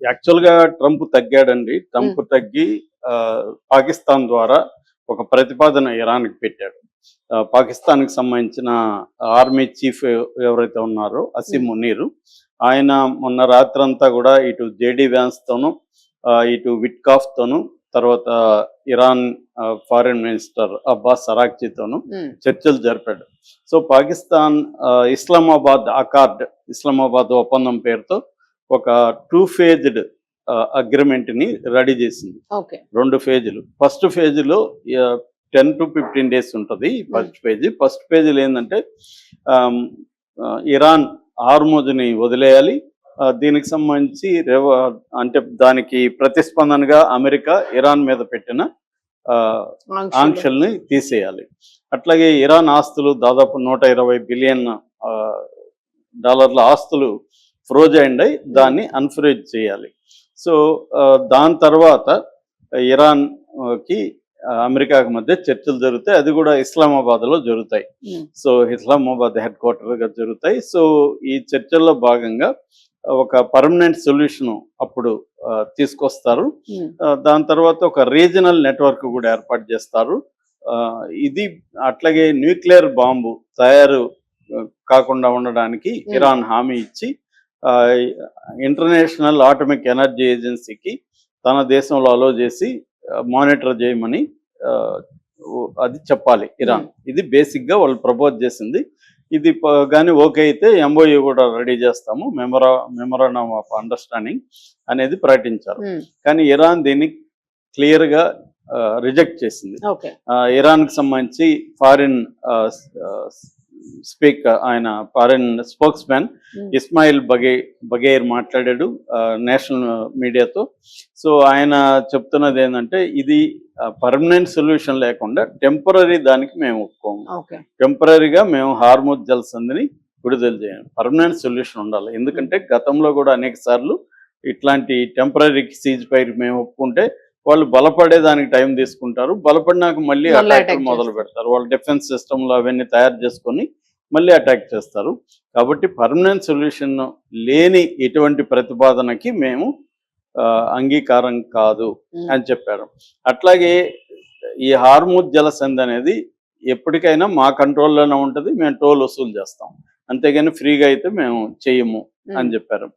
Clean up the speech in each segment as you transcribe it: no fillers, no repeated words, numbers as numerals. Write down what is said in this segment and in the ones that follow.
యాక్చువల్‌గా ట్రంప్ తగ్గాడండి. హ్మ్. ట్రంప్ తగ్గి పాకిస్తాన్ ద్వారా ఒక ప్రతిపాదన ఇరాన్‌కి పెట్టాడు. పాకిస్తాన్‌కి సంబంధించిన ఆర్మీ చీఫ్ ఎవరైతే ఉన్నారో అసీం హ్మ్. మునీర్, ఆయన మొన్న రాత్రంతా గూడా ఇటు జేడీ వ్యాన్స్‌తోను, ఇటు విట్కాఫ్‌తోను, తర్వాత ఇరాన్ ఫారెన్ మినిస్టర్ అబ్బాస్ అరాక్చీతోను హ్మ్. చర్చలు జరిపాడు. సో, పాకిస్తాన్ ఇస్లామాబాద్ అకార్డ్, ఇస్లామాబాద్ ఒప్పందం పేరుతో ఒక 2 ఫేజ్డ్ అగ్రిమెంట్‌ని రెడీ చేసింది. ఓకే. 2 ఫేజులు. ఫస్ట్ ఫేజ్‌లో 10-15 డేస్ ఉంటది హ్మ్. First page. ఫస్ట్ పేజీలో ఏందంటే ఆహ్, ఇరాన్ హార్మోజ్‌ని వదిలేయాలి. దీనికి సంబంధించి అంటే దానికి ప్రతిస్పందనగా అమెరికా ఇరాన్ మీద పెట్టిన ఆహ్, ఆంక్షలు. ఆంక్షల్ని తీసేయాలి. అట్లాగే ఇరాన్ ఆస్తులు దాదాపు 120 బిలియన్ ఆహ్, డాలర్ల ఆస్తులు ఫ్రోజ్ అయ్యుండాయి. దాన్ని అన్‌ఫ్రీజ్ చేయాలి. సో, దాని తర్వాత ఇరాన్‌కి అమెరికాకి మధ్య చర్చలు జరుగుతాయి. అది కూడా ఇస్లామాబాద్‌లో జరుగుతాయి. హ్మ్. సో, ఇస్లామాబాద్ హెడ్ క్వార్టర్‌గా జరుగుతాయి. సో, ఈ చర్చల్లో భాగంగా ఒక పర్మనెంట్ సొల్యూషన్ అప్పుడు తీసుకొస్తారు. హ్మ్. దాని తర్వాత ఒక రీజనల్ నెట్వర్క్ కూడా ఏర్పాటు చేస్తారు. ఇది అట్లాగే న్యూక్లియర్ బాంబు తయారు కాకుండా ఉండడానికి ఇరాన్ హామీ ఇచ్చి ఆహ్, ఇంటర్నేషనల్ ఆటమిక్ ఎనర్జీ ఏజెన్సీకి తన దేశంలో అలో చేసి మానిటర్ చేయమని ఆహ్, అది చెప్పాలి ఇరాన్. ఇది బేసిక్‌గా వాళ్ళు ప్రపోజ్ చేసింది. ఇది గాని ఓకే అయితే ఎంఓయూ కూడా రెడీ చేస్తాము. మెమరాండమ్ ఆఫ్ అండర్‌స్టాండింగ్ అనేది ప్రకటించారు. హ్మ్. కానీ ఇరాన్ దీన్ని క్లియర్‌గా రిజెక్ట్ చేసింది. ఓకే. ఇరాన్‌కి సంబంధించి ఫారిన్ ఆయన ఫారిన్ స్పోక్స్‌మ్యాన్ హ్మ్. ఇస్మాయిల్ బగైర్ మాట్లాడాడు నేషనల్ మీడియాతో. సో, ఆయన చెప్తున్నది ఏంటంటే ఇది పర్మనెంట్ సొల్యూషన్ లేకుండా టెంపరరీ దానికి మేము ఒప్పుకోము. ఓకే. టెంపరరీగా మేము హార్మోజ్ జలసంధిని విడుదల చేయం. పర్మనెంట్ సొల్యూషన్ ఉండాలి. ఎందుకంటే గతంలో కూడా అనేక సార్లు ఇట్లాంటి టెంపరరీ సీజ్ ఫైర్ మేము ఒప్పుకుంటే వాళ్ళు బలపడే దానికి టైం తీసుకుంటారు. బలపడినాక మళ్ళీ మళ్ళీ అటాక్‌లు అటాక్ మొదలు చేస్తారు. పెడతారు. వాళ్ళు డిఫెన్స్ సిస్టమ్‌లు అవన్నీ తయారు చేసుకొని మళ్ళీ అటాక్ చేస్తారు. కాబట్టి పర్మనెంట్ సొల్యూషన్ లేని ఎటువంటి ప్రతిపాదనకి మేము అంగీకారం కాదు హ్మ్. అని చెప్పారు. అట్లాగే ఈ హార్ముజ్ జలసంధి అనేది ఎప్పటికైనా మా కంట్రోల్‌లోనే ఉంటది. మేము టోల్ వసూలు చేస్తాం. అంతేగాని ఫ్రీగా అయితే మేము చెయ్యము అని హ్మ్. చెప్పారు.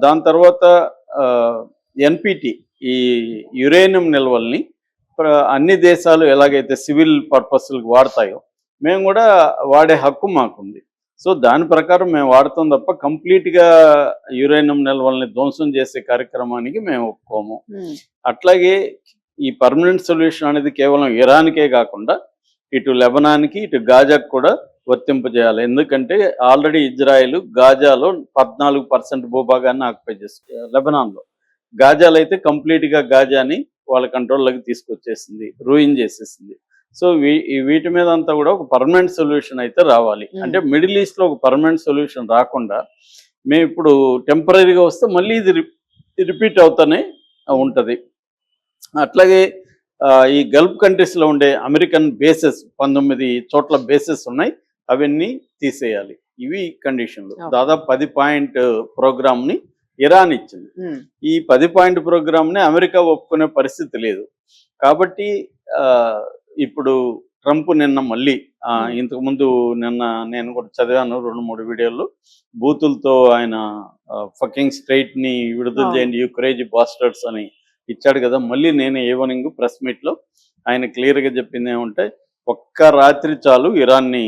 దాని తర్వాత ఎన్‌పిటి ఈ యురేనియం నిల్వల్ని అన్ని దేశాలు ఎలాగైతే సివిల్ పర్పస్‌లకి వాడతాయో మేము కూడా వాడే హక్కు మాకుంది. సో, దాని ప్రకారం మేము వాడతాం తప్ప కంప్లీట్‌గా యురేనియం నిల్వల్ని ధ్వంసం చేసే కార్యక్రమానికి మేము ఒప్పుకోము. హ్మ్. అట్లాగే ఈ పర్మనెంట్ సొల్యూషన్ అనేది కేవలం ఇరాన్‌కే కాకుండా ఇటు లెబనాన్‌కి, ఇటు గాజాకు కూడా వర్తింపజేయాలి. ఎందుకంటే ఆల్రెడీ ఇజ్రాయెల్ గాజాలో 14% భూభాగాన్ని ఆక్యుపై చేస్తుంది లెబనాన్‌లో. గాజాలో అయితే కంప్లీట్‌గా గాజాని వాళ్ళ కంట్రోల్‌లోకి తీసుకొచ్చేసింది. రూయిన్ చేసేసింది. సో, వీటి మీద అంతా కూడా ఒక పర్మనెంట్ సొల్యూషన్ అయితే రావాలి. అంటే మిడిల్ ఈస్ట్‌లో ఒక పర్మనెంట్ సొల్యూషన్ రాకుండా మేమిప్పుడు టెంపరరీగా వస్తే మళ్ళీ ఇది రిపీట్ అవుతూనే ఉంటది. అట్లాగే ఈ గల్ఫ్ కంట్రీస్‌లో ఉండే అమెరికన్ బేసెస్ 19 చోట్ల బేసెస్ ఉన్నాయి. అవన్నీ తీసేయాలి. ఇవి కండిషన్‌లు. ఓకే. దాదాపు 10 పాయింట్ ప్రోగ్రామ్‌ని ఇరాన్ ఇచ్చింది. హ్మ్. ఈ 10 పాయింట్ ప్రోగ్రామ్‌ని అమెరికా ఒప్పుకునే పరిస్థితి లేదు. కాబట్టి ఆహ్, ఇప్పుడు ట్రంప్ నిన్న మళ్ళీ ఇంతకుముందు నిన్న నేను కూడా చదివాను 2, 3 వీడియోలు. బూతులతో ఆయన ఫకింగ్ స్ట్రెయిట్‌ని విడుదల అవును. చేయండి యూ క్రేజీ బాస్టర్డ్స్ అని ఇచ్చాడు కదా! మళ్ళీ నేను ఈవెనింగ్ ప్రెస్ మీట్‌లో ఆయన క్లియర్‌గా చెప్పిందేమంటే, ఒక్క రాత్రి చాలు ఇరాన్‌ని